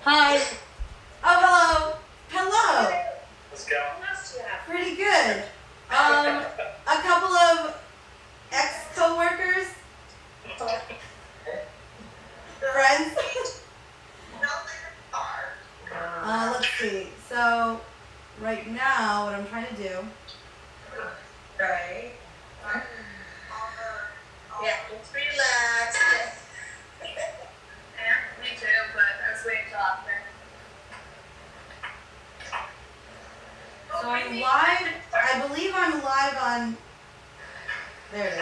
Hi. Oh, hello. Hello. Let's go. What else do you have? Pretty good. A couple of ex-coworkers, friends. Let's see. So, right now, what I'm trying to do. Right. Yeah, just relax. Yeah, me too, but I was waiting till after. So I'm live. I believe I'm live on. There it is.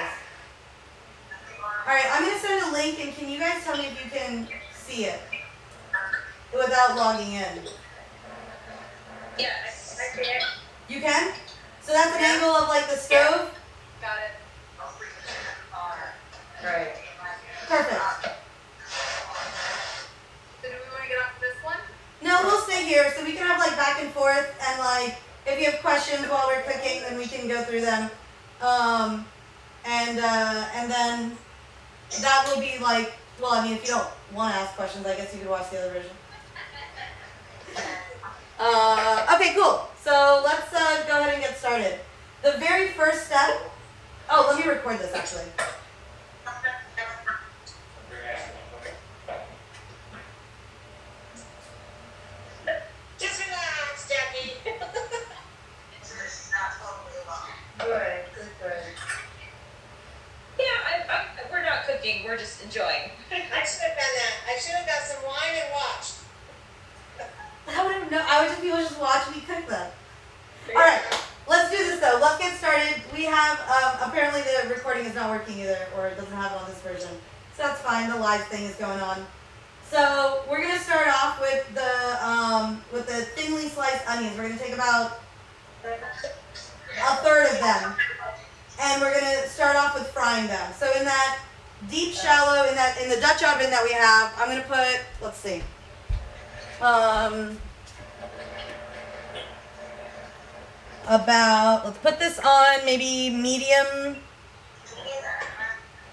All right, I'm gonna send a link, and can you guys tell me if you can see it without logging in? Yeah, I see it. You can. So that's an angle of like the stove. Got it. Right. Perfect. So do we want to get off this one? No, we'll stay here so we can have like back and forth, and like if you have questions while we're cooking, then we can go through them. And then that will be like, well, I mean, if you don't want to ask questions, I guess you could watch the other version. Okay, cool. So let's go ahead and get started. The very first step. Oh, let me record this actually. Just relax, Jackie. Good. Yeah, we're not cooking. We're just enjoying. I should have done that. I should have got some wine and watched. I wouldn't know. I would just people just watch me cook them. All right, let's do this though. Let's get started. We have apparently the recording is not working either, or it doesn't have it on this version, so that's fine. The live thing is going on. So we're gonna start off with the thinly sliced onions. We're gonna take about a third of them, and we're gonna start off with frying them. So in that deep shallow in the Dutch oven that we have, I'm gonna put, let's see. Let's put this on maybe medium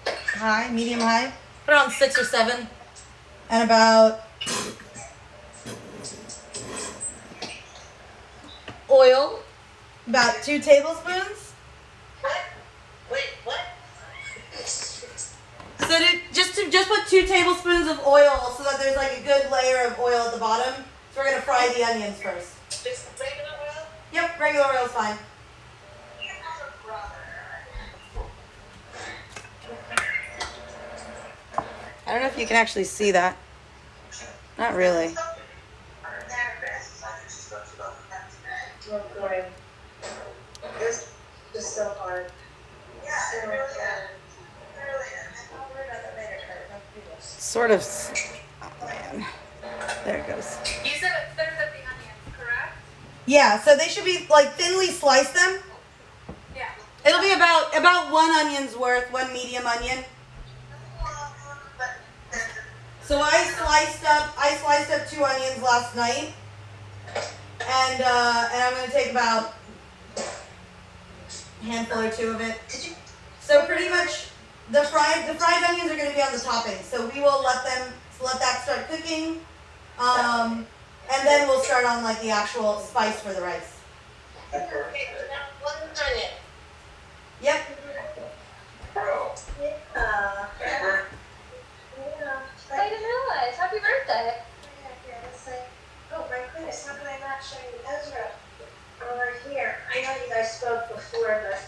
high. Put it on 6 or 7. And about oil, about 2 tablespoons. What? Wait, what? So just put 2 tablespoons of oil so that there's like a good layer of oil at the bottom. So we're gonna fry the onions first. Just regular oil? Yep, regular oil is fine. I don't know if you can actually see that. Not really. It's just so hard. Yeah, it really is. Sort of. Oh man. There it goes. You said a third of the onions, correct? Yeah, so they should be like thinly slice them. Yeah. It'll be about 1 onion's worth, 1 medium onion. So I sliced up 2 onions last night, and I'm gonna take about a handful or 2 of it. So pretty much the fried onions are gonna be on the topping. So we will let that start cooking, and then we'll start on like the actual spice for the rice. Okay, now 1 onion. Yep. I didn't realize. Happy birthday. Oh my goodness, how can I not show you Ezra over here? I know you guys spoke before, but.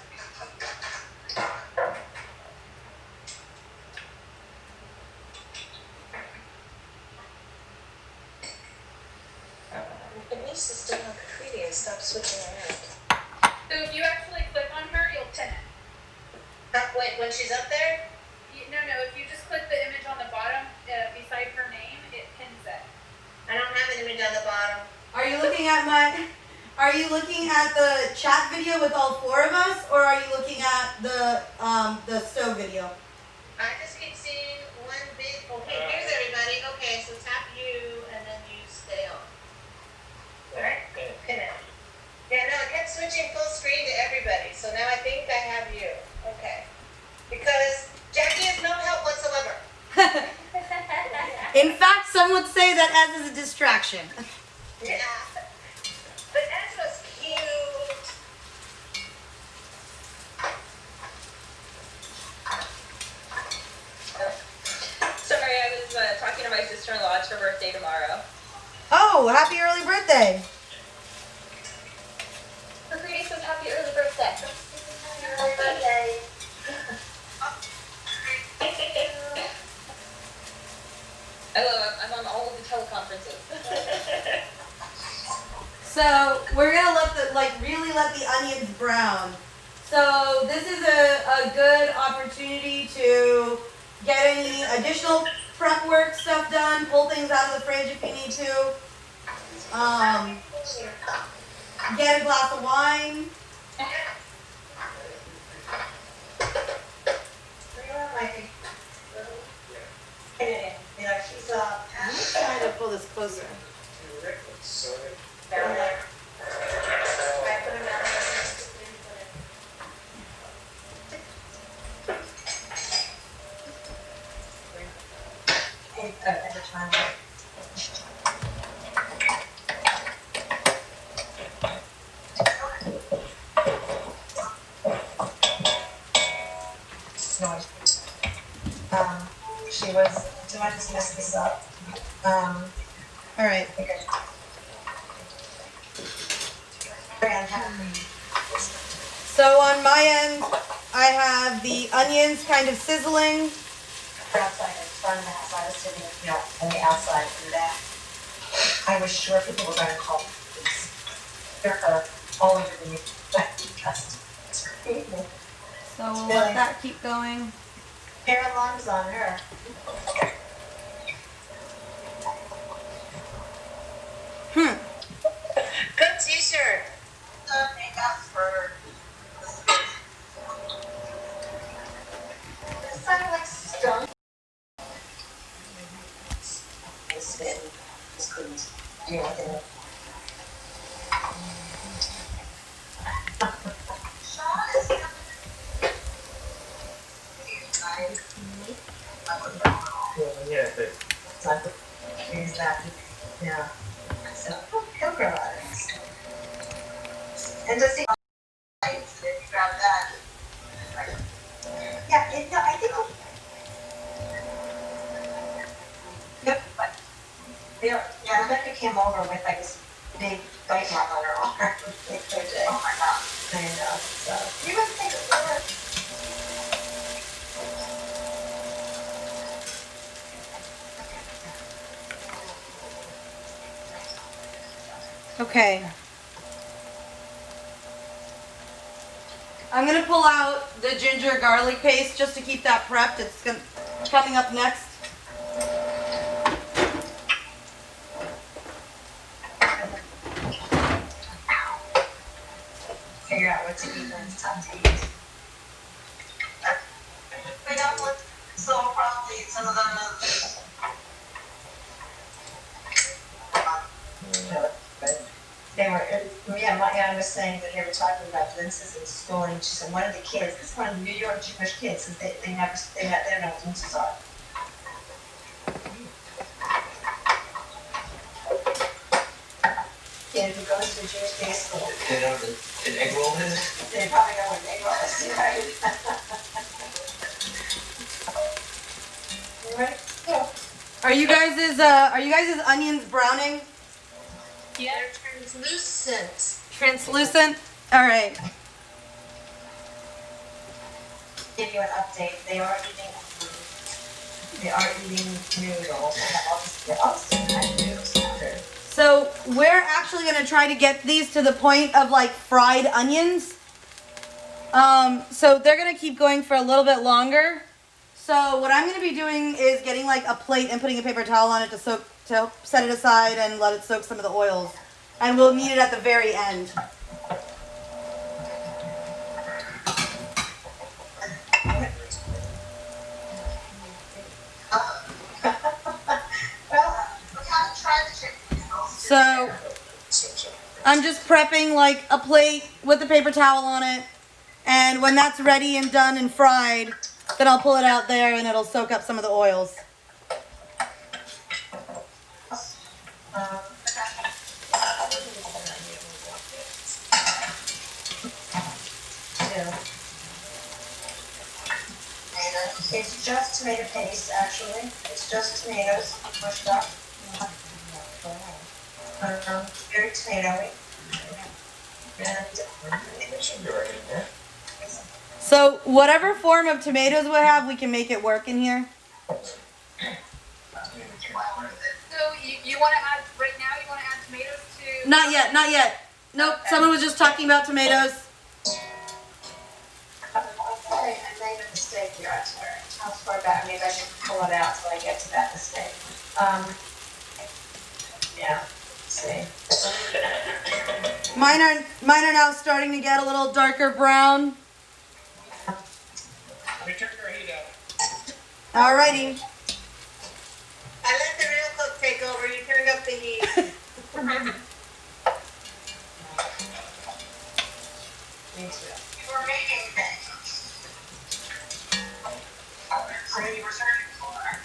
Denise is still on graffiti and stop switching around. So if you actually click on her, you'll pin it. Wait, when she's up there? No, if you just click the image on the bottom beside her name, it pins it. I don't have an image on the bottom. Are you looking at the chat video with all 4 of us, or are you looking at the stove video? I just keep seeing one big. Okay, here's everybody. Okay, so tap you and then you stay on. Alright, pin it. Yeah, no, it kept switching full screen to everybody, so now I think I have you. Okay. Because Jackie is no help whatsoever. In fact, some would say that as is a distraction. Yeah. But Ez was cute. Sorry, I was talking to my sister-in-law. It's her birthday tomorrow. Oh, happy early birthday. Pretty says happy early birthday. Happy birthday. I love it. I'm on all of the teleconferences. So we're gonna really let the onions brown. So this is a good opportunity to get any additional prep work stuff done, pull things out of the fridge if you need to. Get a glass of wine. She's I'm trying to pull this closer. down there. At the time. No, she was, do I just mess this up? All right. Okay. Very unhappy. So on my end, I have the onions kind of sizzling. Outside and front of the house, I was sitting, on the outside and back. I was sure people were gonna call the police. They're all over the just. So we'll let that keep going. Hair alarms on her. Good t-shirt. Makeup for. It sounded like skunk. Just couldn't do anything. Yeah, but Is that, yeah. So, he'll grow out of it. And does he? Grab that. Yeah, no, I think. Yep. Yeah, Rebecca came over with like this big bite mark on her arm. Oh my god. I know. So you must think it worked. Okay. I'm gonna pull out the ginger garlic paste just to keep that prepped. It's coming up next. Figure out what to eat when it's time to eat. We don't look so probably some of them. They were, I was saying that they were talking about linces in school, and she said one of the kids, this is one of the New York Jewish kids, says they don't know what linces are. Kid who goes to a Jewish day school. they know what an egg roll is. They probably know what they was, right? Right? Yeah. Are you guys' onions browning? Yeah. They're translucent. Translucent? All right. Give you an update. They are eating noodles. They're all different kind of noodles. So we're actually gonna try to get these to the point of like fried onions. So they're gonna keep going for a little bit longer. So what I'm gonna be doing is getting like a plate and putting a paper towel on it to set it aside and let it soak some of the oils. And we'll need it at the very end. So I'm just prepping like a plate with a paper towel on it. And when that's ready and done and fried, then I'll pull it out there and it'll soak up some of the oils. Yeah. It's just tomato paste, actually. It's just tomatoes mushed up. Very tomatoey. And So whatever form of tomatoes we have, we can make it work in here. So you want to add, right now you want to add tomatoes to? Not yet, not yet. Nope, Okay. someone was just talking about tomatoes. I made a mistake here. How far back? Maybe I should pull it out so I get to that mistake. Yeah. See. Mine are now starting to get a little darker brown. We turned our heat up. Alrighty. I let the real cook take over. You turned up the heat. Me too. You were making things.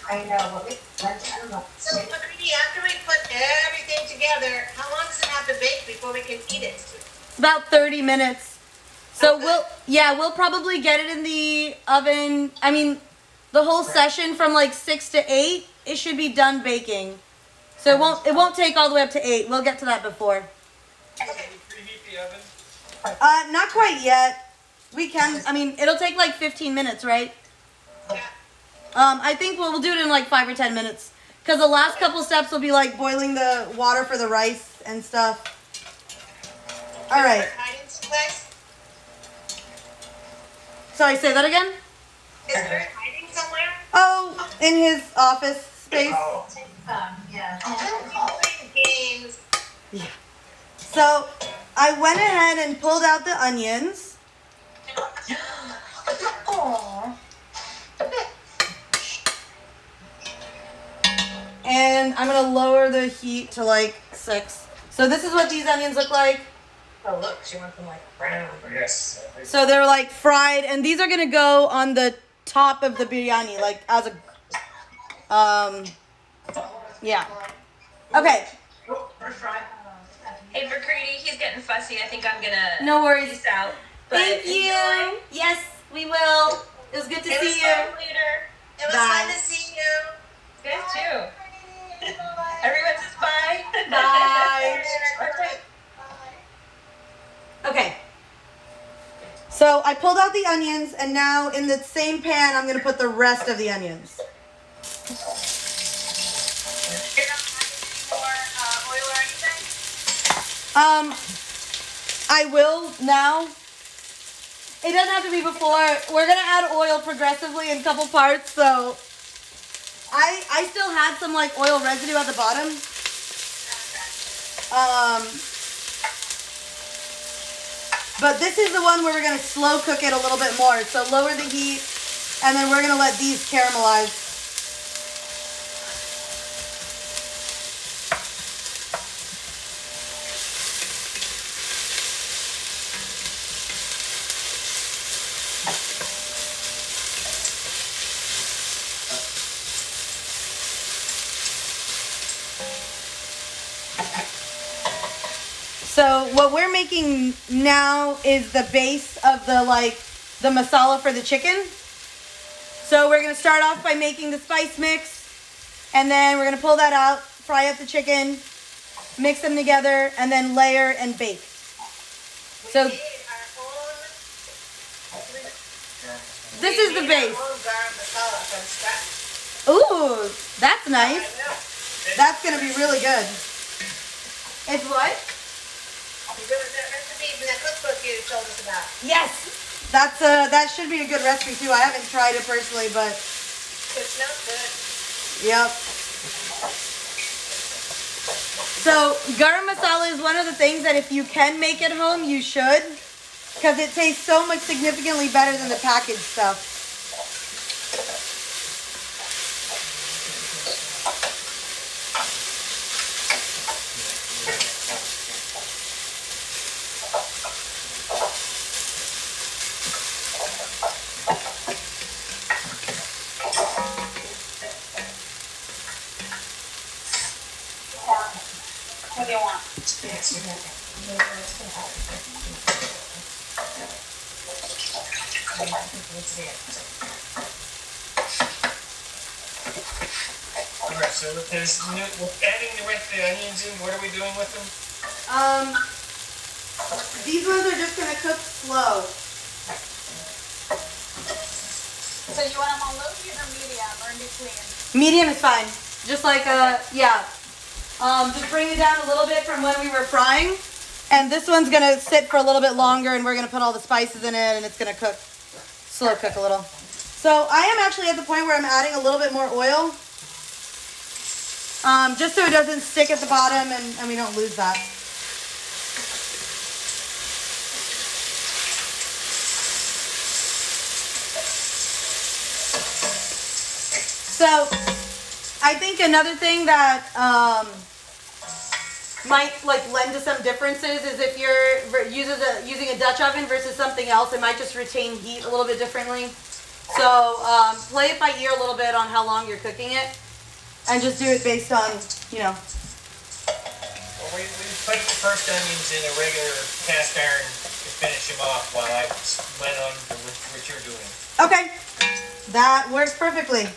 I know, but I don't know. So, Macrini, after we put everything together, how long does it have to bake before we can eat it? About 30 minutes. So Okay. we'll probably get it in the oven. I mean, the whole session from like 6 to 8, it should be done baking. So it won't take all the way up to 8. We'll get to that before. Can you preheat the oven? Not quite yet. We can. I mean, it'll take like 15 minutes, right? Yeah. I think we'll do it in like 5 or 10 minutes. Because the last couple steps will be like boiling the water for the rice and stuff. All right. Hiding someplace? Sorry, say that again? Is Bert hiding somewhere? Oh, in his office space. Yeah. Playing games. So I went ahead and pulled out the onions. Aww. And I'm going to lower the heat to like 6. So this is what these onions look like. Oh, look, she went from like brown. Yes. So they're like fried, and these are gonna go on the top of the biryani, like as a, yeah. Okay, Hey, Macrini, he's getting fussy. I think I'm gonna no worries. peace out. But Thank you. enjoy. Yes, we will. It was good to It was see fun. you. Later. It was Bye. fun to see you. You guys too. Everyone says bye. Bye. Okay. Okay. So I pulled out the onions, and now in the same pan, I'm gonna put the rest of the onions. You're not adding any more oil or anything? I will now. It doesn't have to be before. We're gonna add oil progressively in a couple parts, so I still had some like oil residue at the bottom. But this is the one where we're gonna slow cook it a little bit more. So lower the heat, and then we're gonna let these caramelize. So what we're making now is the base of the masala for the chicken. So we're gonna start off by making the spice mix, and then we're gonna pull that out, fry up the chicken, mix them together, and then layer and bake. So We made our own. this is the We made base. our own garam masala from scratch. Ooh, that's nice. I know. That's gonna be really good. It's what? There was that recipe in that cookbook you told us about. Yes. That should be a good recipe too. I haven't tried it personally, but It smells good. yep. So garam masala is one of the things that if you can make at home, you should, because it tastes so much significantly better than the packaged stuff. What do you want? Alright, so there's we're adding the onions in. What are we doing with them? These ones are just gonna cook slow. So you want them on low heat or medium or in between? Medium is fine. Just like, yeah. Just bring it down a little bit from when we were frying. And this one's gonna sit for a little bit longer, and we're gonna put all the spices in it, and it's gonna cook, slow cook a little. So I am actually at the point where I'm adding a little bit more oil. Just so it doesn't stick at the bottom and we don't lose that. So I think another thing that might like lend to some differences is if you're using a Dutch oven versus something else, it might just retain heat a little bit differently. So play it by ear a little bit on how long you're cooking it, and just do it based on, you know. Well, we put the first onions in a regular cast iron to finish them off while I went on with what you're doing. Okay, that works perfectly.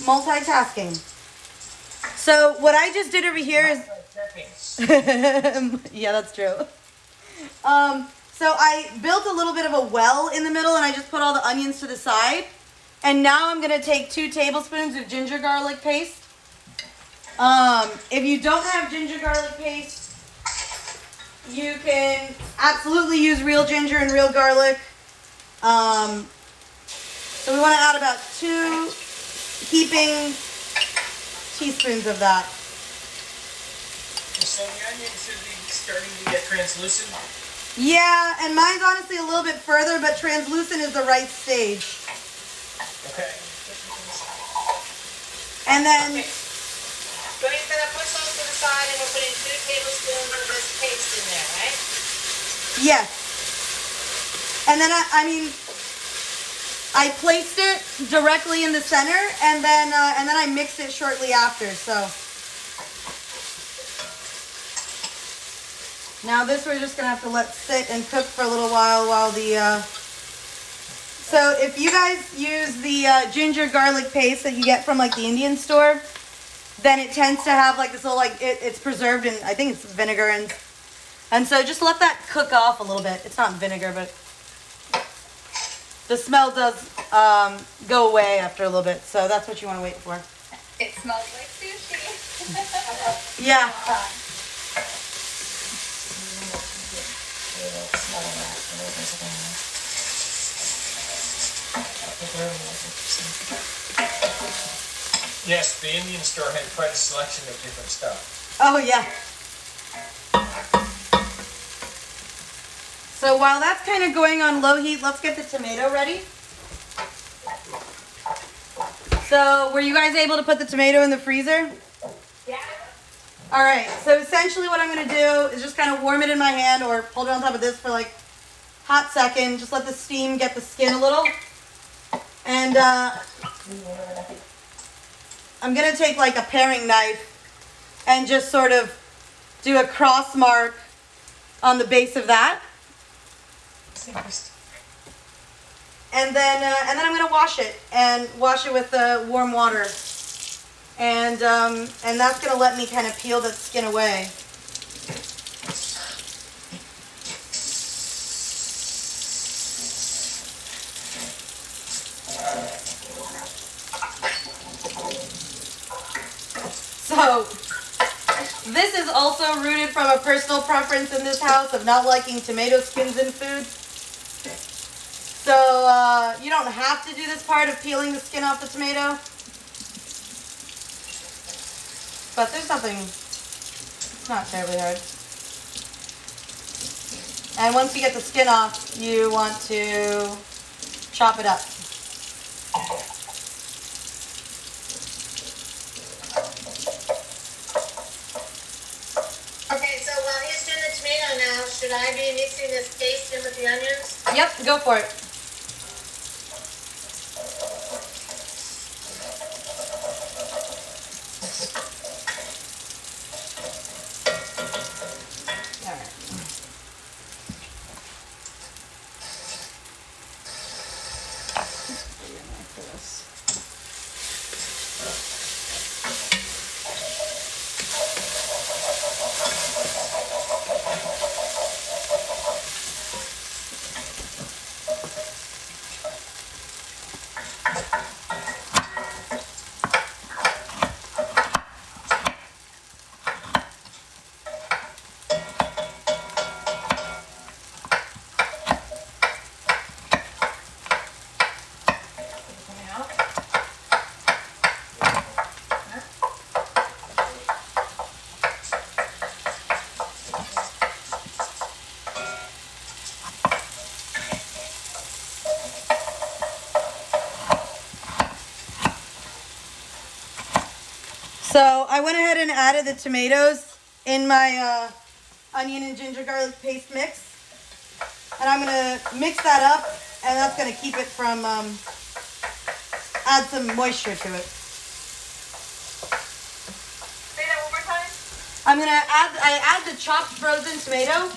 Multitasking. So what I just did over here is yeah, that's true. So I built a little bit of a well in the middle, and I just put all the onions to the side. And now I'm gonna take 2 tablespoons of ginger garlic paste. If you don't have ginger garlic paste, you can absolutely use real ginger and real garlic. So we want to add about 2 heaping teaspoons of that. So the onions should be starting to get translucent. Yeah, and mine's honestly a little bit further, but translucent is the right stage. Okay. And then, So he's gonna push those to the side, and we're putting 2 tablespoons of this paste in there, right? yes. And then I placed it directly in the center, and then I mixed it shortly after. So now this we're just gonna have to let sit and cook for a little while the. So if you guys use the ginger garlic paste that you get from like the Indian store, then it tends to have like this little it's preserved in, I think it's vinegar, and so just let that cook off a little bit. It's not vinegar, but the smell does go away after a little bit, so that's what you want to wait for. It smells like sushi. Yeah. Yes, the Indian store had quite a selection of different stuff. Oh yeah. So while that's kind of going on low heat, let's get the tomato ready. So were you guys able to put the tomato in the freezer? Yeah. All right, so essentially what I'm gonna do is just kind of warm it in my hand or hold it on top of this for like a hot second. Just let the steam get the skin a little. And I'm gonna take like a paring knife and just sort of do a cross mark on the base of that. And then I'm gonna wash it with warm water. And that's gonna let me kind of peel that skin away. So this is also rooted from a personal preference in this house of not liking tomato skins in food. So you don't have to do this part of peeling the skin off the tomato. But there's nothing, it's not terribly hard. And once you get the skin off, you want to chop it up. Okay, so while he's doing the tomato now, should I be mixing this paste in with the onions? Yep, go for it. So I went ahead and added the tomatoes in my onion and ginger garlic paste mix. And I'm going to mix that up, and that's going to keep it from, add some moisture to it. Say that one more time. I'm going to add the chopped frozen tomato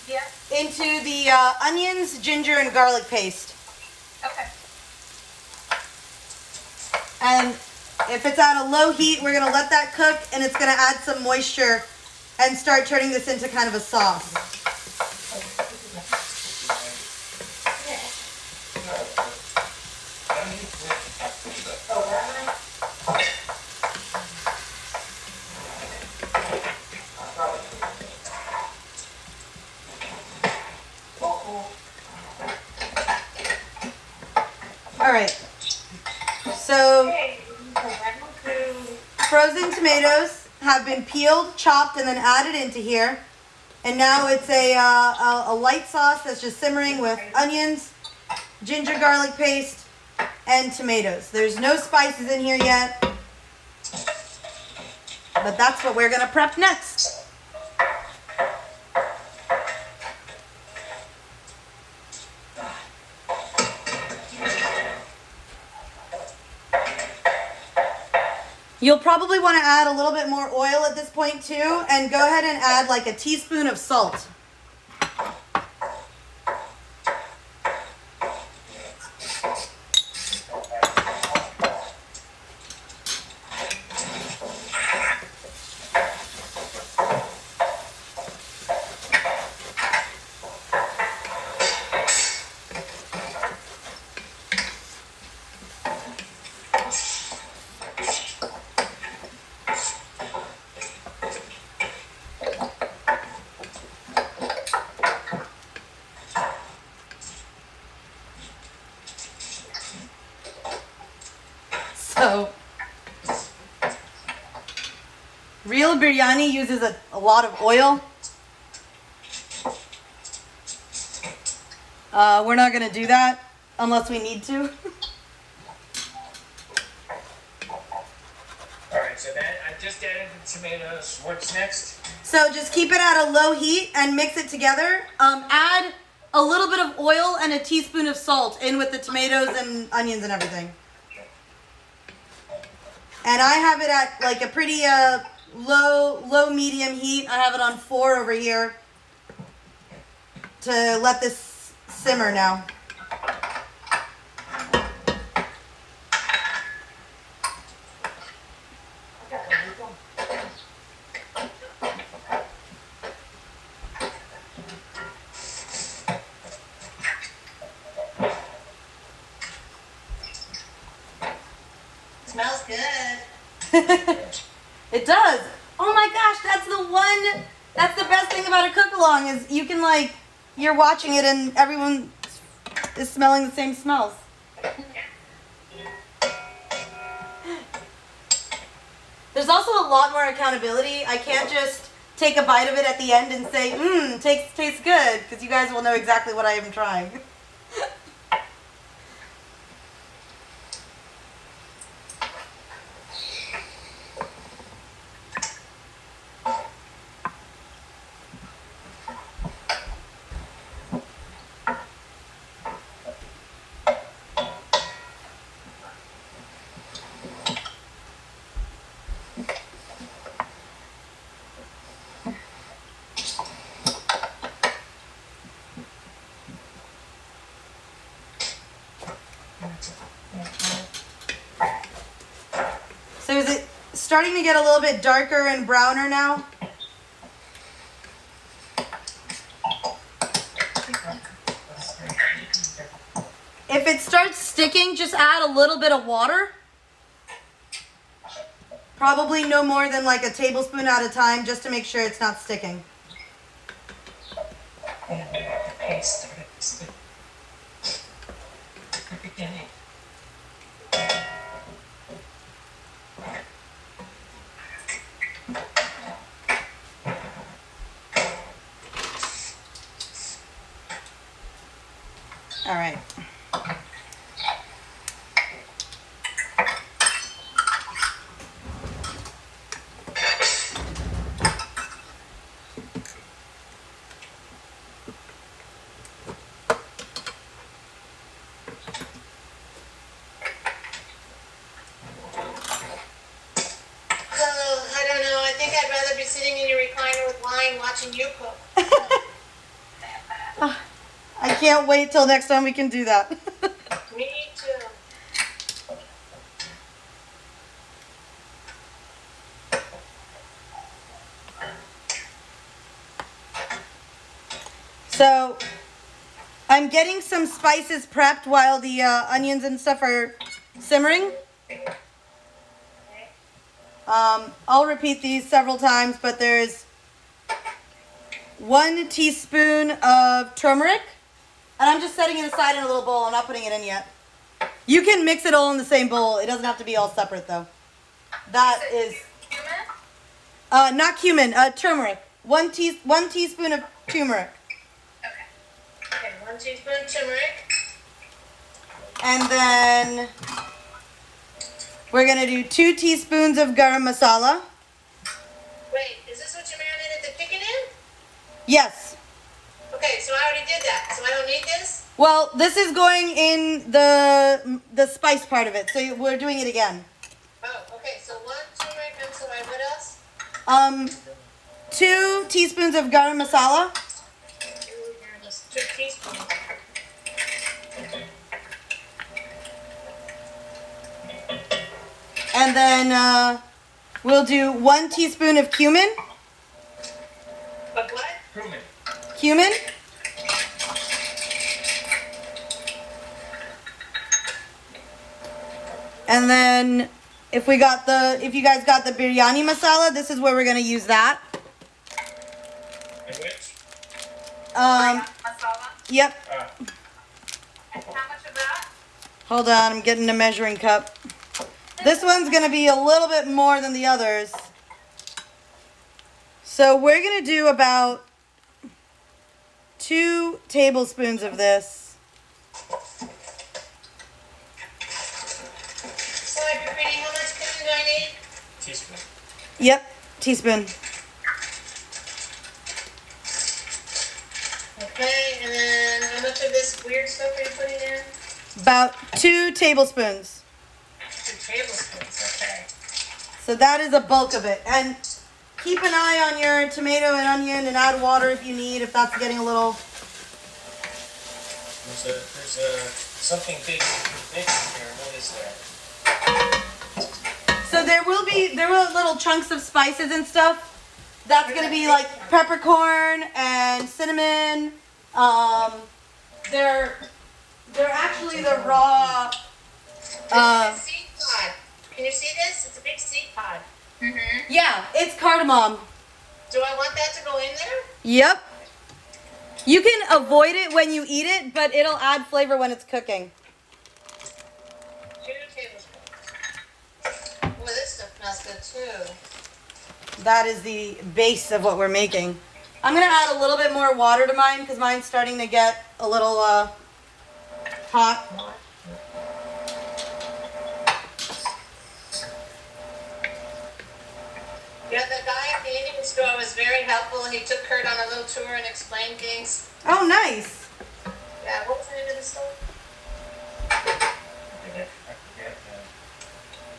Yeah. into the onions, ginger, and garlic paste. Okay. And if it's at a low heat, we're going to let that cook, and it's going to add some moisture and start turning this into kind of a sauce. All right. So frozen tomatoes have been peeled, chopped, and then added into here. And now it's a light sauce that's just simmering with onions, ginger garlic paste, and tomatoes. There's no spices in here yet, but that's what we're gonna prep next. You'll probably want to add a little bit more oil at this point too, and go ahead and add like a teaspoon of salt. So, real biryani uses a lot of oil. We're not going to do that unless we need to. Alright, so that I just added the tomatoes. What's next? So just keep it at a low heat and mix it together. Add a little bit of oil and a teaspoon of salt in with the tomatoes and onions and everything. And I have it at like a pretty low medium heat. I have it on 4 over here to let this simmer now. Smells good. It does. Oh my gosh, that's the best thing about a cook-along is you can like, you're watching it and everyone is smelling the same smells. There's also a lot more accountability. I can't just take a bite of it at the end and say, tastes good, because you guys will know exactly what I am trying. So is it starting to get a little bit darker and browner now? If it starts sticking, just add a little bit of water. Probably no more than like a tablespoon at a time, just to make sure it's not sticking. All right. sitting in your recliner with wine watching you cook. I can't wait till next time we can do that. Me too. So, I'm getting some spices prepped while the onions and stuff are simmering. I'll repeat these several times, but there's 1 teaspoon of turmeric, and I'm just setting it aside in a little bowl. I'm not putting it in yet. You can mix it all in the same bowl. It doesn't have to be all separate, though. That is Cumin? not cumin, turmeric. 1 teaspoon of turmeric. Okay, 1 teaspoon turmeric. And then we're going to do 2 teaspoons of garam masala. Wait, is this what you marinated the chicken in? Yes. Okay, so I already did that, so I don't need this? Well, this is going in the spice part of it, so we're doing it again. Oh, okay, so 1 turmeric, I'm sorry, what else? 2 teaspoons of garam masala. 2 teaspoons. And then we'll do 1 teaspoon of cumin. Of what? Cumin. Cumin. And then if you guys got the biryani masala, this is where we're gonna use that. And which? Masala? Yep. And how much of that? Hold on, I'm getting a measuring cup. This one's gonna be a little bit more than the others. So we're gonna do about 2 tablespoons of this. Sorry, pretty, how much cumin do I need? Teaspoon. Yep, teaspoon. Okay, and then how much of this weird stuff are you putting in? About 2 tablespoons. 2 tablespoons, okay. So that is a bulk of it. And keep an eye on your tomato and onion and add water if you need, if that's getting a little... There's something big in here. What is that? So there were little chunks of spices and stuff. That's gonna be like peppercorn and cinnamon. They're actually the raw. It's a seed pod. Can you see this? It's a big seed pod. Mm-hmm. Yeah, it's cardamom. Do I want that to go in there? Yep. You can avoid it when you eat it, but it'll add flavor when it's cooking. 2 tablespoons. Well, this stuff smells good too. That is the base of what we're making. I'm gonna add a little bit more water to mine because mine's starting to get a little hot. Yeah, the guy at the Indian store was very helpful. He took Kurt on a little tour and explained things. Oh, nice. Yeah, what was the name of the store?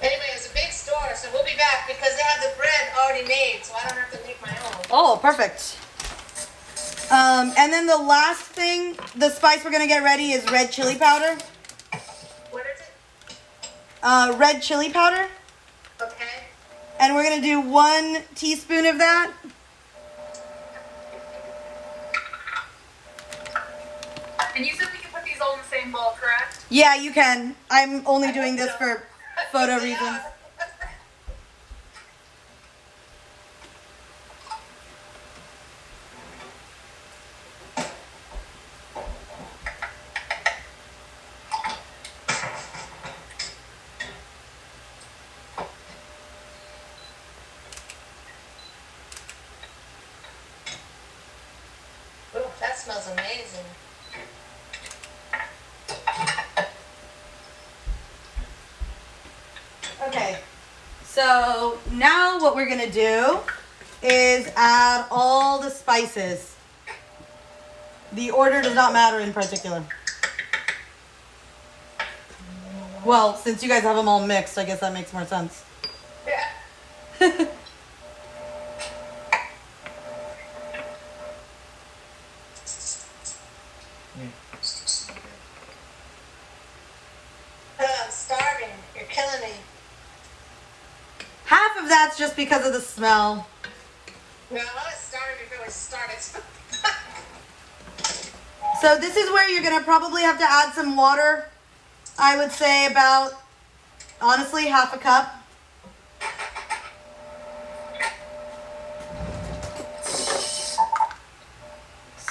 Anyway, it's a big store, so we'll be back because they have the bread already made, so I don't have to make my own. Oh, perfect. And then the last thing, the spice we're gonna get ready is red chili powder. What is it? Red chili powder. Okay. And we're gonna do 1 teaspoon of that. And you said we could put these all in the same bowl, correct? Yeah, you can. I'm only doing this for photo reasons. Ooh, that smells amazing. Okay, so now what we're gonna do is add all the spices. The order does not matter in particular. Well, since you guys have them all mixed, I guess that makes more sense. Yeah. I'm starving. You're killing me. Half of that's just because of the smell. No, I was starving before we started. So this is where you're gonna probably have to add some water. I would say about, honestly, half a cup.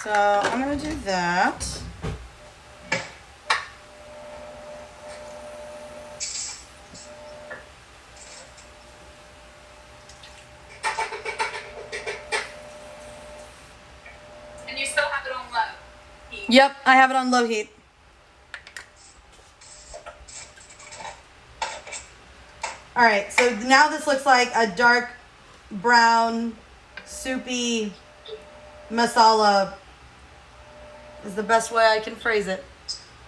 So I'm gonna do that. And you still have it on low heat. Yep, I have it on low heat. All right, so now this looks like a dark brown, soupy masala is the best way I can phrase it.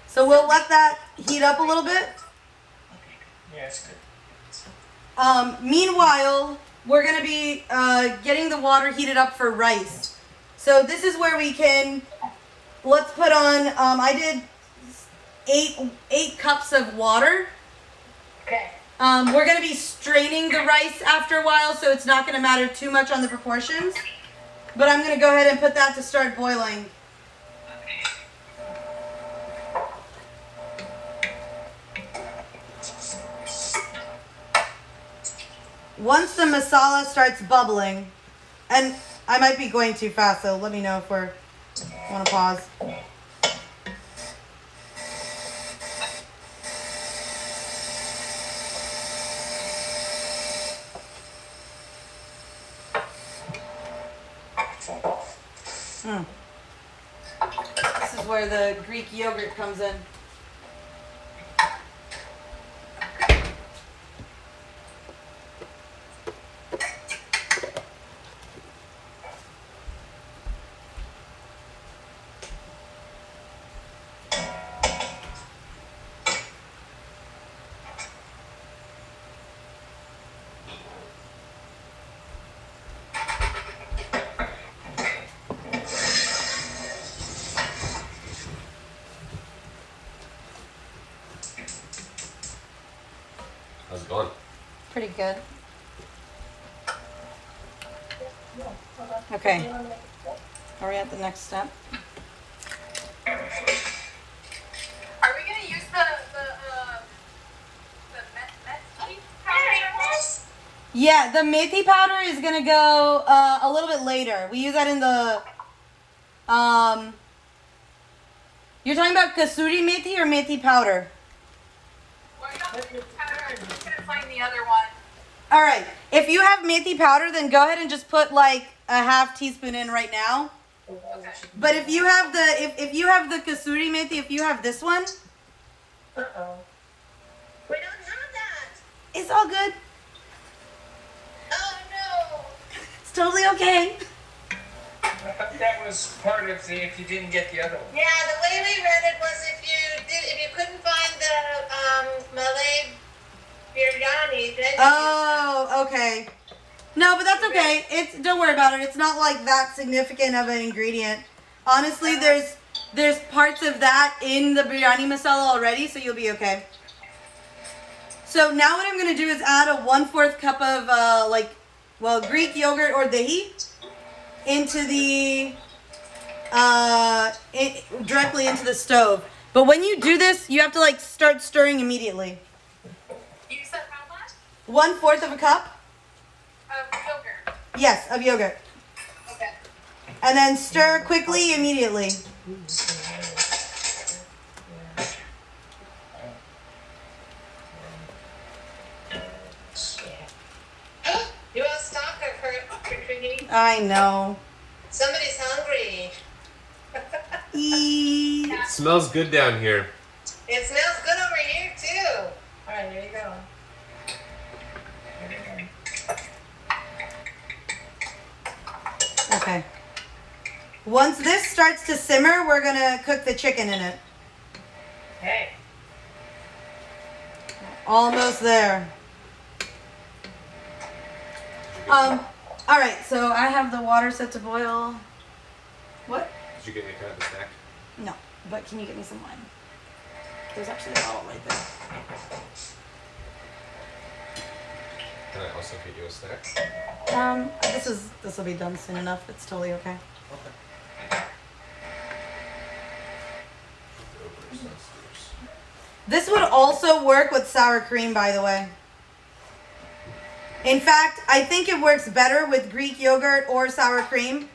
So we'll let that heat up a little bit. Yeah, it's good. Meanwhile, we're gonna be getting the water heated up for rice. So this is where we can, let's put on, I did eight cups of water. Okay. We're gonna be straining the rice after a while, so it's not gonna matter too much on the proportions. But I'm gonna go ahead and put that to start boiling. Once the masala starts bubbling, and I might be going too fast, so let me know if we're want to pause. This is where the Greek yogurt comes in. How's it going? Pretty good. Okay. Are we at the next step? Are we gonna use the methi powder? Yeah, the methi powder is gonna go a little bit later. We use that in the You're talking about kasuri methi or methi powder? Well, you don't have the powder. I'm just gonna find the other one. All right. If you have methi powder, then go ahead and just put like a half teaspoon in right now. Okay. But if you have the if you have the kasuri methi, if you have this one, Uh-oh. We don't have that. it's all good. Oh, no. It's totally okay. I thought that was part of the, if you didn't get the other one. Yeah, the way we read it was if you couldn't find the Malay biryani, then you Oh, okay. No, but that's okay. Don't worry about it. It's not like that significant of an ingredient. Honestly, there's parts of that in the biryani masala already, so you'll be okay. So now what I'm gonna do is add a 1/4 cup of Greek yogurt or dahi into the directly into the stove. But when you do this, you have to like start stirring immediately. You said how much? 1/4 of a cup. Of yogurt. Yes, of yogurt. Okay. And then stir quickly immediately. You want stock or Katrina? I know. Somebody's hungry. Eee. It smells good down here. It smells good over here too. All right, here you go. Okay. Once this starts to simmer, we're gonna cook the chicken in it. Hey. Almost there. All right. So I have the water set to boil. What? Did you get any kind of a snack? No. But can you get me some wine? There's actually a bottle right there. Can I also get you a snack? This will be done soon enough. It's totally okay. This would also work with sour cream, by the way. In fact, I think it works better with Greek yogurt or sour cream.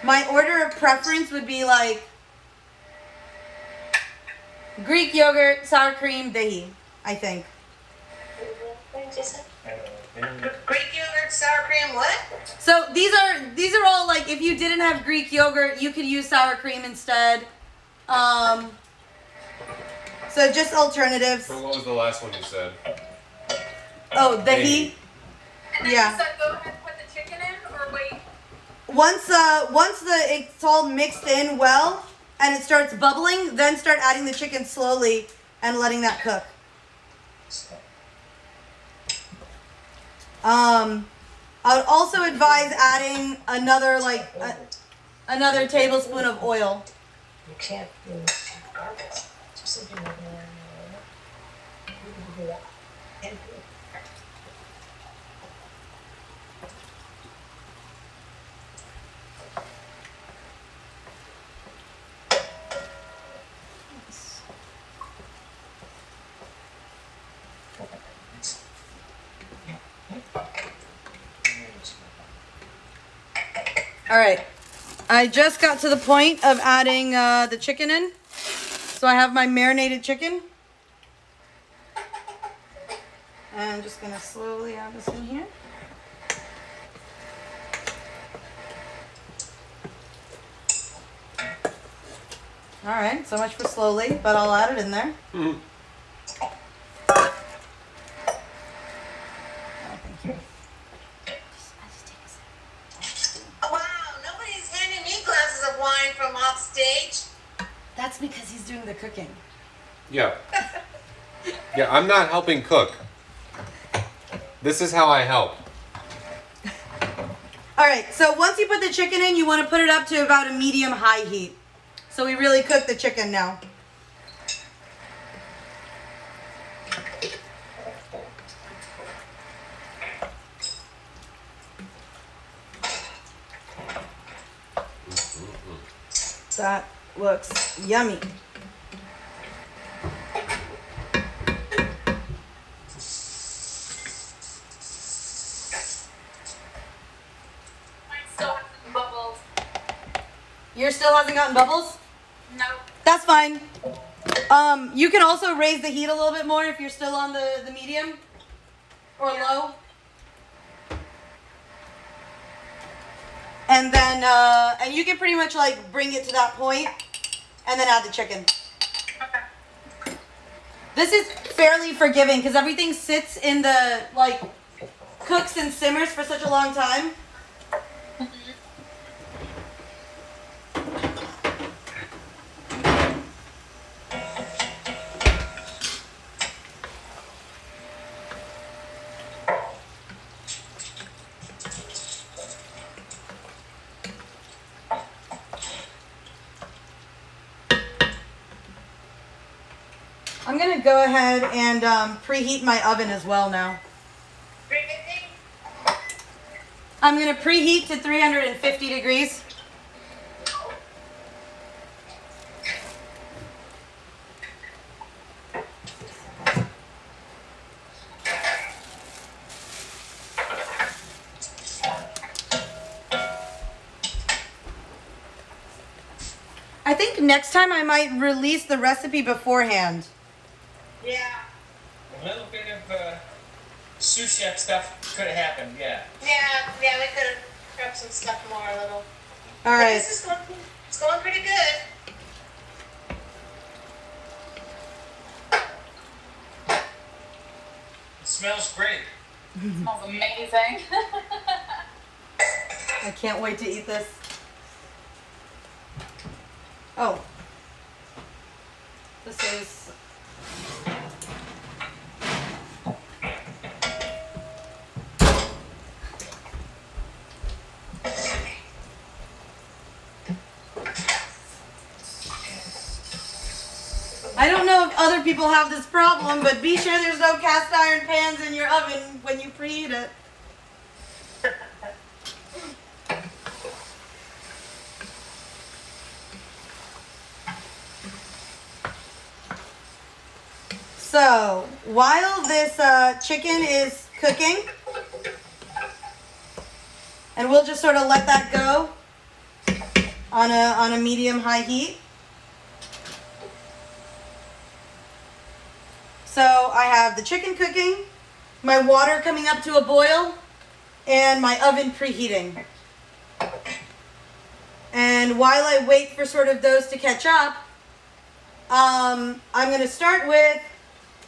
My order of preference would be like Greek yogurt, sour cream, dahi, I think. Greek yogurt, sour cream, what? So these are all like, if you didn't have Greek yogurt, you could use sour cream instead. So just alternatives. So what was the last one you said? Oh, dahi. And then Yeah. you said go ahead and put the chicken in, or wait? Once it's all mixed in well and it starts bubbling, then start adding the chicken slowly and letting that cook. I would also advise adding another another tablespoon of oil. You can't use garbage. Just so you know. All right, I just got to the point of adding the chicken in. So I have my marinated chicken. And I'm just gonna slowly add this in here. All right, so much for slowly, but I'll add it in there. Mm-hmm. Oh, thank you. Wow, nobody's handing me glasses of wine from off stage. That's because he's doing the cooking. Yeah. Yeah, I'm not helping cook. This is how I help. All right, so once you put the chicken in, you want to put it up to about a medium-high heat. So we really cook the chicken now. That looks yummy. Mine still has some bubbles. Yours still hasn't gotten bubbles? No. That's fine. You can also raise the heat a little bit more if you're still on the medium or low. And then, and you can pretty much like bring it to that point and then add the chicken. Okay. This is fairly forgiving because everything sits in the, like, cooks and simmers for such a long time. I'm gonna go ahead and preheat my oven as well now. 350? I'm gonna preheat to 350 degrees. I think next time I might release the recipe beforehand. Yeah. A little bit of sous chef stuff could have happened, yeah. Yeah, we could have prepped some stuff more a little. All But right. this is going, it's going pretty good. It smells great. Smells amazing. I can't wait to eat this. Oh. This is... other people have this problem, but be sure there's no cast iron pans in your oven when you preheat it. So, while this chicken is cooking, and we'll just sort of let that go on a medium-high heat. So I have the chicken cooking, my water coming up to a boil, and my oven preheating. And while I wait for sort of those to catch up, I'm going to start with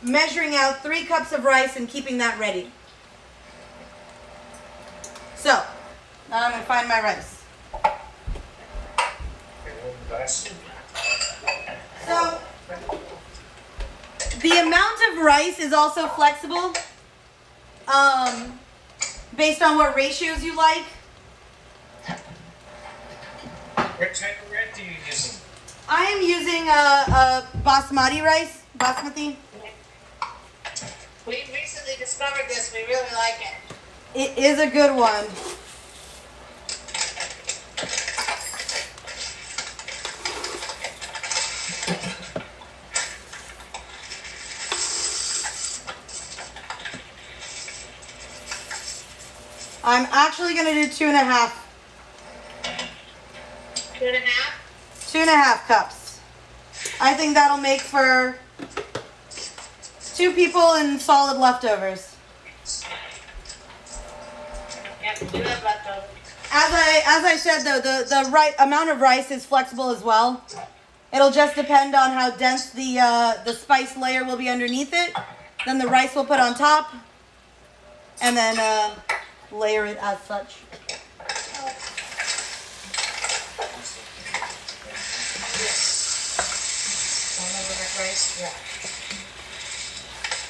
measuring out 3 cups of rice and keeping that ready. So, now I'm going to find my rice. So, the amount of rice is also flexible based on what ratios you like. What type of red do you use? I am using a basmati rice, basmati. We recently discovered this. We really like it. It is a good one. I'm actually going to do 2.5. 2.5? 2.5 cups. I think that'll make for 2 people and solid leftovers. Yeah, we do have leftovers. As I said though, the right amount of rice is flexible as well. It'll just depend on how dense the spice layer will be underneath it. Then the rice we'll put on top, and then layer it as such. Rice, yeah.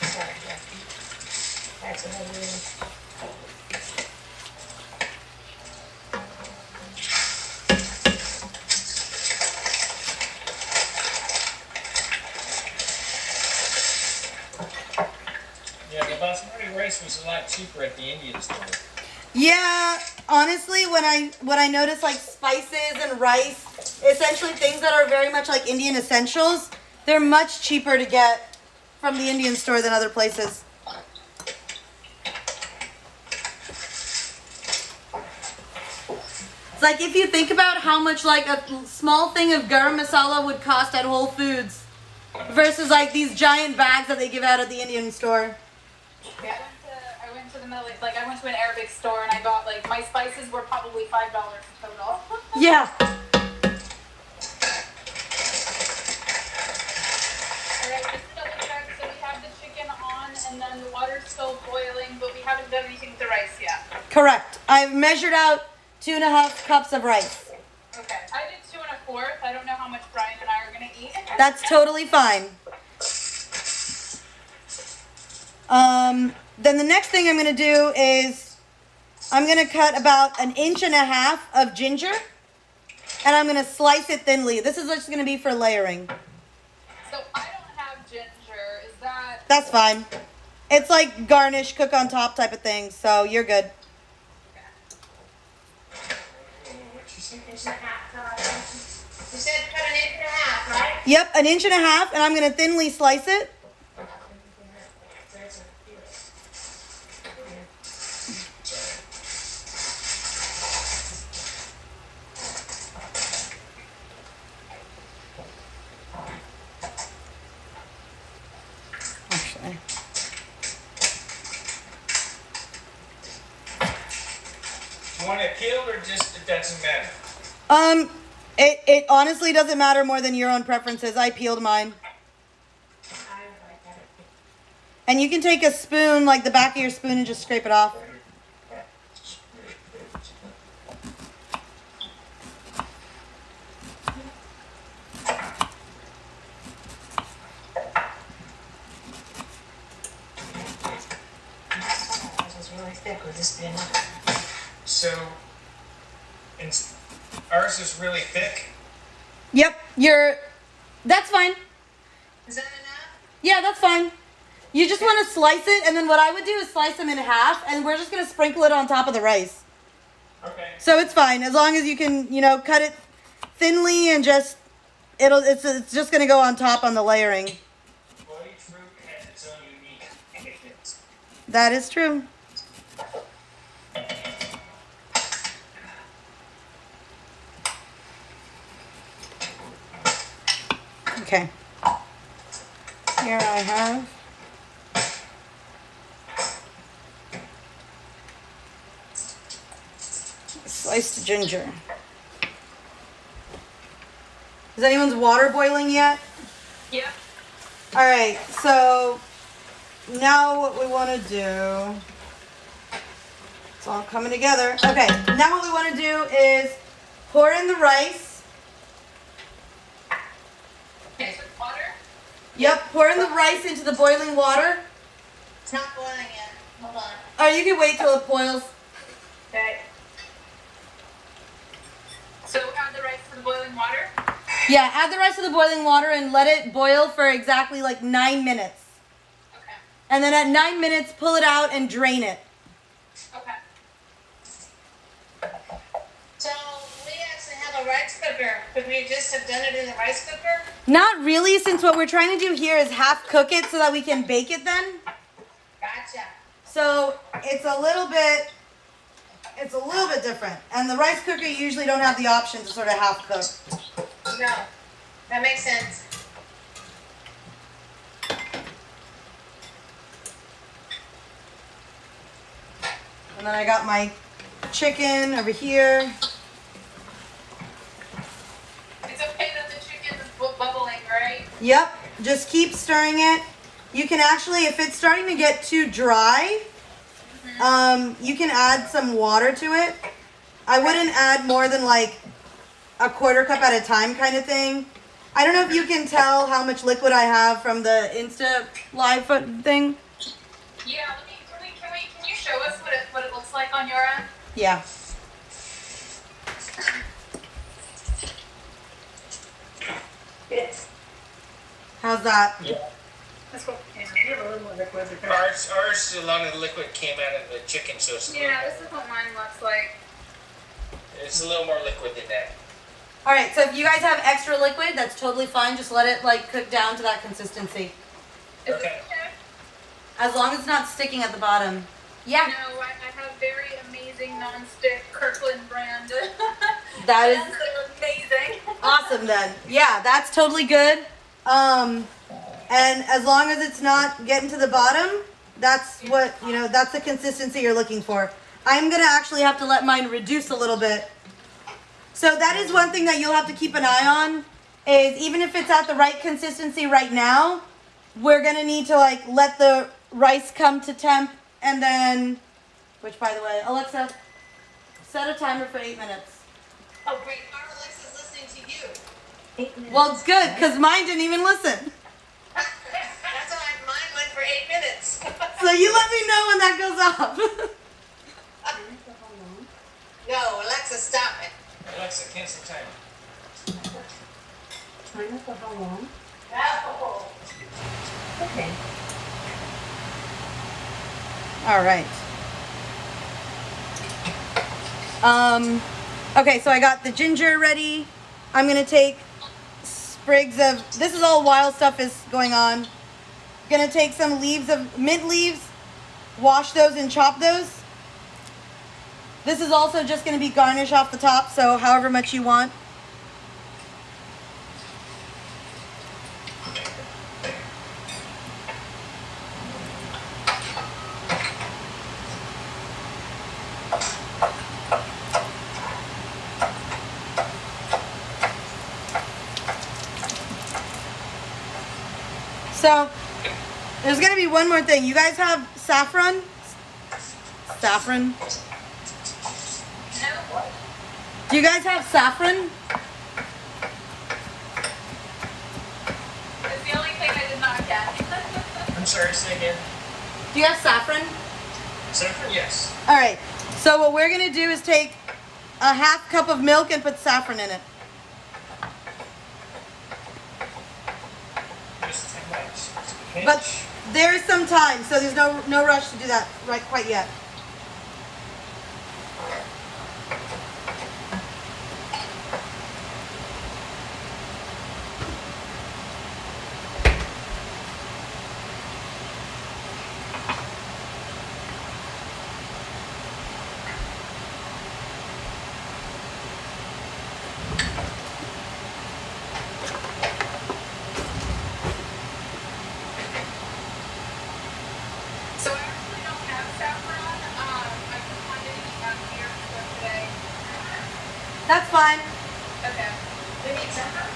Sorry, yeah. That's what I mean. Yeah, the basmati rice was a lot cheaper at the Indian store. Yeah, honestly, when I notice like spices and rice, essentially things that are very much like Indian essentials, they're much cheaper to get from the Indian store than other places. It's like if you think about how much like a small thing of garam masala would cost at Whole Foods versus like these giant bags that they give out at the Indian store. Yeah. I went to the Middle East, like I went to an Arabic store and I got like, my spices were probably $5 total. Yeah. Alright, just to double check, so we have the chicken on and then the water's still boiling, but we haven't done anything with the rice yet. Correct. I've measured out 2.5 cups of rice. Okay. I did 2 1/4. I don't know how much Brian and I are gonna eat. That's totally fine. Then the next thing I'm going to do is I'm going to cut about 1.5 inches of ginger, and I'm going to slice it thinly. This is just going to be for layering. So I don't have ginger. Is that... That's fine. It's like garnish, cook on top type of thing, so you're good. You said cut 1.5 inches, right? Yep, 1.5 inches, and I'm going to thinly slice it. Actually. You want it peeled or just it doesn't matter? It honestly doesn't matter more than your own preferences. I peeled mine. And you can take a spoon, like the back of your spoon, and just scrape it off. So, ours is really thick. Yep, that's fine. Is that enough? Yeah, that's fine. You just want to slice it, and then what I would do is slice them in half, and we're just going to sprinkle it on top of the rice. Okay. So it's fine, as long as you can, you know, cut it thinly and just, it's just going to go on top on the layering. Well, each fruit has its own unique ingredients. That is true. Okay. Here I have sliced ginger. Is anyone's water boiling yet? Yeah. All right, so now what we want to do, it's all coming together. Okay, now what we want to do is pour in the rice. Mix with water. Yep, pour in the rice into the boiling water. It's not boiling yet. Hold on. Or you can wait till it boils. Okay. So add the rice to the boiling water. Yeah, add the rice to the boiling water and let it boil for exactly like 9 minutes. Okay. And then at 9 minutes, pull it out and drain it. Okay. So we actually have a rice cooker. Could we just have done it in the rice cooker? Not really, since what we're trying to do here is half cook it so that we can bake it then. Gotcha. So it's a little bit different. And the rice cooker usually don't have the option to sort of half cook. No, that makes sense. And then I got my chicken over here. It's okay that the chicken is bubbling, right? Yep, just keep stirring it. You can actually, if it's starting to get too dry, you can add some water to it. I wouldn't add more than like a quarter cup at a time kind of thing. I don't know if you can tell how much liquid I have from the Insta live thing. Yeah. Can you show us what it looks like on your end? Yeah. Yes. How's that? Yeah. Let's go. Yeah, we have a little more liquid. Ours, a lot of the liquid came out of the chicken, so it's a little, Yeah, this is what mine looks like. it's a little more liquid than that. All right, so if you guys have extra liquid, that's totally fine. Just let it like cook down to that consistency. Is Okay. this okay? As long as it's not sticking at the bottom. Yeah, No, I have very amazing non-stick Kirkland brand. that is They're amazing. awesome then. Yeah, that's totally good. And as long as it's not getting to the bottom, that's what, you know, that's the consistency you're looking for. I'm gonna actually have to let mine reduce a little bit. So that is one thing that you'll have to keep an eye on, is even if it's at the right consistency right now, we're gonna need to like let the rice come to temp, and then, which by the way, Alexa, set a timer for 8 minutes. Oh, great. Our Alexa's listening to you. 8 minutes. Well, it's good, because mine didn't even listen. That's why mine went for 8 minutes. So you let me know when that goes off. No, Alexa, stop it. Alexa, cancel timer. Timer for how long? No. Okay. All right. Okay, so I got the ginger ready. I'm gonna take sprigs of, this is all wild stuff is going on. Gonna take some leaves of mint leaves, wash those and chop those. This is also just gonna be garnish off the top, so however much you want. So, there's gonna be one more thing. You guys have saffron? Saffron? No. Do you guys have saffron? It's the only thing I did not get. I'm sorry, say again. Do you have saffron? Saffron? Yes. All right. So what we're gonna do is take a half cup of milk and put saffron in it. Just 10 minutes. But there is some time, so there's no rush to do that right quite yet. So I actually don't have saffron. I can find any here for today. That's fine. Okay. We need supper?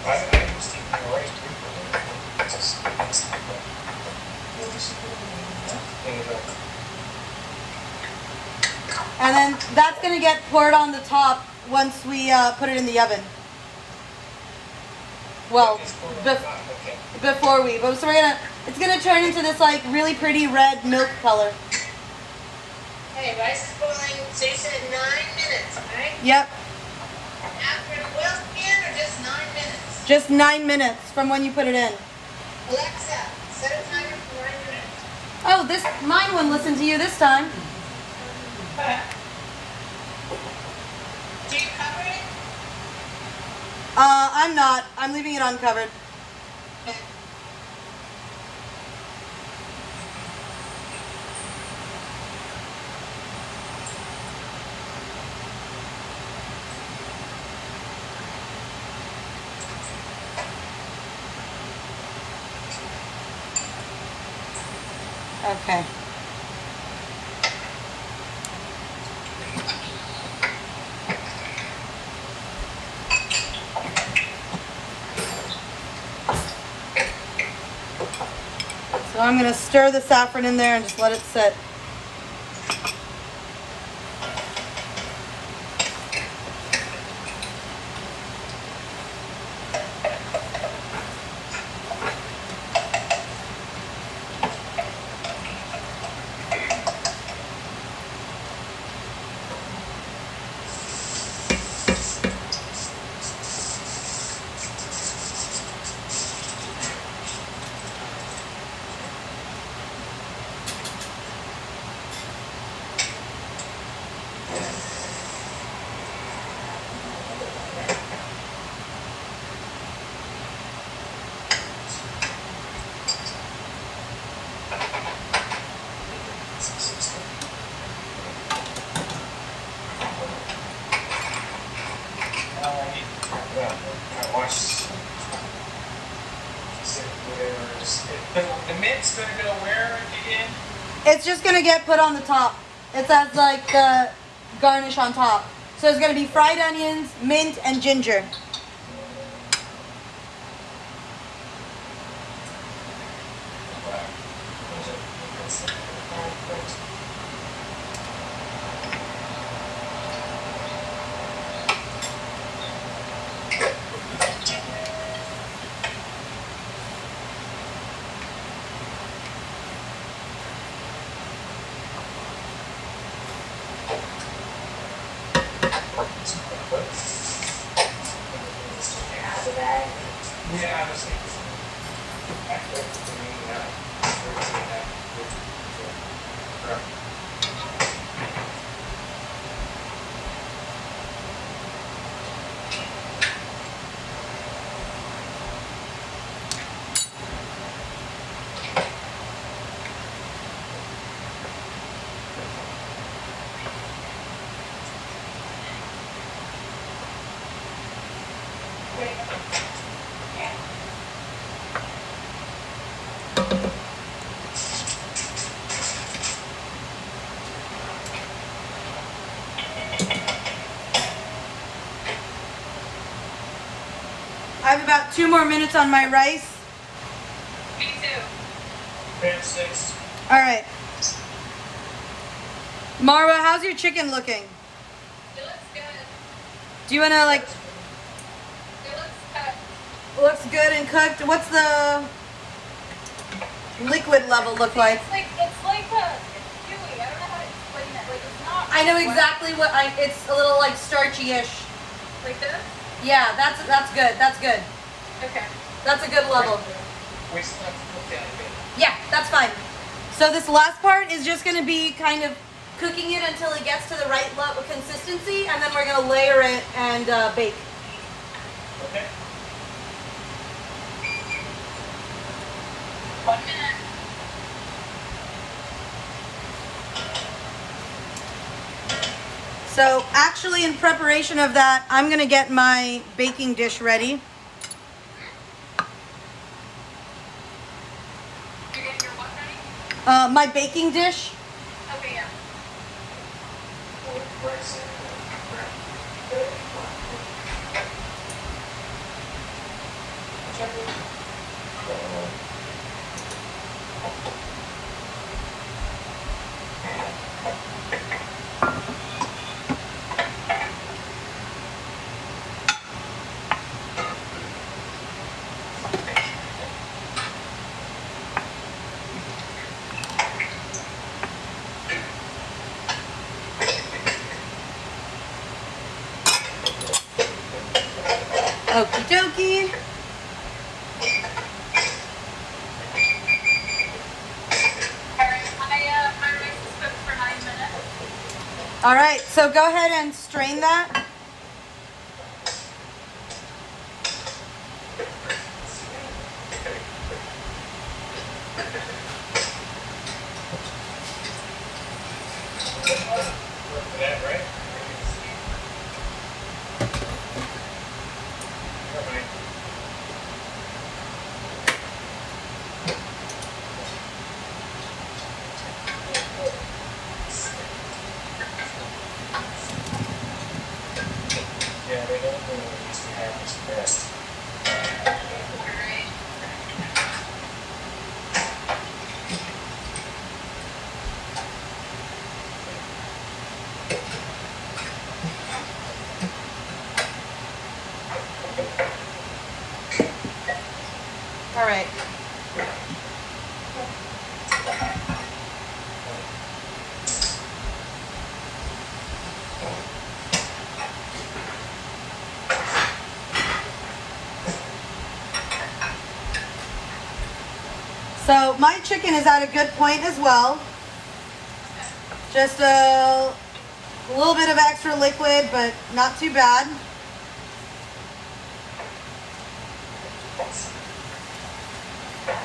I used to eat the rice frequently. Just And then that's gonna get poured on the top once we put it in the oven. Well, before we, but so it's gonna turn into this like really pretty red milk color. Okay, rice is boiling, so you said 9 minutes, right? Yep, After it boils again, or just 9 minutes? just 9 minutes from when you put it in. Alexa, set a timer for 9 minutes. Oh, this mine wouldn't listen to you this time. Do you cover it? I'm not. I'm leaving it uncovered. Okay. Okay. So I'm gonna stir the saffron in there and just let it sit. I watched the mint's gonna go where again? It's just gonna get put on the top. It's as like the garnish on top. So it's gonna be fried onions, mint, and ginger. Yeah, I was thinking. I have about 2 more minutes on my rice. Me too. Pan 6. All right. Marwa, how's your chicken looking? It looks good. Do you wanna like, It looks cut. looks good and cooked? What's the liquid level look like? It's like it's dewy. I don't know how to explain it. Like it's not. I know wet. exactly what it's a little like starchy-ish. Like this? Yeah, that's good. That's good. Okay. That's a good level. We still have to cook that a bit. Yeah, that's fine. So this last part is just going to be kind of cooking it until it gets to the right level consistency, and then we're going to layer it and bake. Okay. 1 minute. So actually, in preparation of that, I'm going to get my baking dish ready. You're getting your what ready? My baking dish. Okay, yeah. Okie dokie. Alright, my rice is cooked for 9 minutes. All right, so go ahead and strain that. That right? Alright. Yeah, they don't know what used to have this best. Alright. All right. So my chicken is at a good point as well. Just a little bit of extra liquid, but not too bad.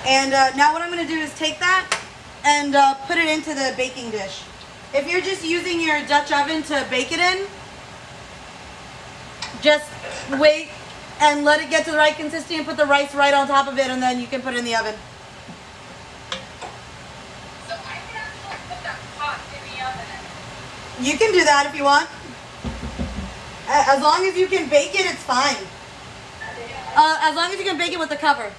And now what I'm going to do is take that and put it into the baking dish. If you're just using your Dutch oven to bake it in, just wait and let it get to the right consistency and put the rice right on top of it, and then you can put it in the oven. So I can actually put that pot in the oven. You can do that if you want. As long as you can bake it, it's fine. As long as you can bake it with the cover.